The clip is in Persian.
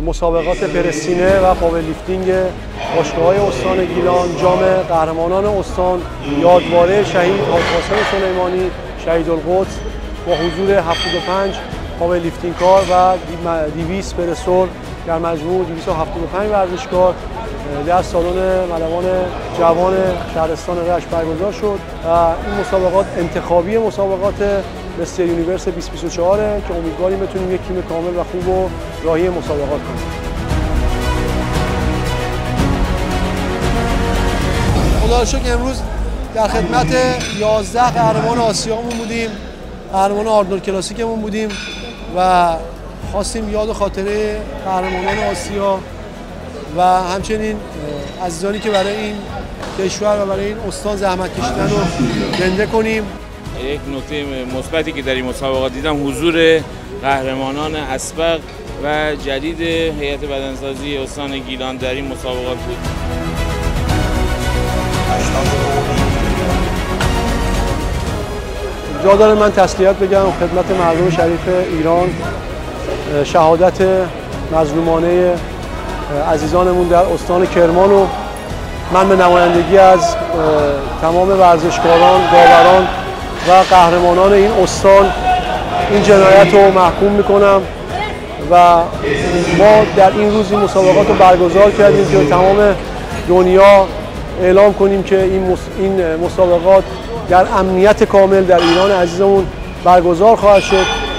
مسابقات پرستینه و پاورلیفتینگ باشگاه‌های استان گیلان، جام قهرمانان استان، یادواره شهید حاج قاسم سلیمانی شهیدالقدس با حضور 75 پاورلیفتینگ کار و 200 پرسور در مجموع 275 ورزشکار در سالن ملوان جوان شهرستان رشت برگزار شد و این مسابقات انتخابی مسابقات مستر یونیورس 2024 که امیدواریم بتونیم یک تیم کامل و خوب و راهی مسابقات کنیم. خدا رو شکر امروز در خدمت 11 قهرمان آسیامون بودیم، قهرمان آرنولد کلاسیکمون بودیم و خواستیم یاد و خاطره قهرمانان آسیا و همچنین عزیزانی که برای این کشور و برای این استان زحمت کشیدن رو زنده کنیم. یک نکته مثبتی که در این مسابقات دیدم حضور قهرمانان اسبق و جدید هیئت بدنسازی استان گیلان در این مسابقات بود. جا داره من تسلیت بگم خدمت مردم شریف ایران، شهادت مظلومانه عزیزانمون در استان کرمان و من به نمایندگی از تمام ورزشکاران، داوران و قهرمانان این استان این جنایت رو محکوم میکنم و ما در این روز این مسابقات رو برگزار کردیم که تمام دنیا اعلام کنیم که این مسابقات در امنیت کامل در ایران عزیزمون برگزار خواهد شد.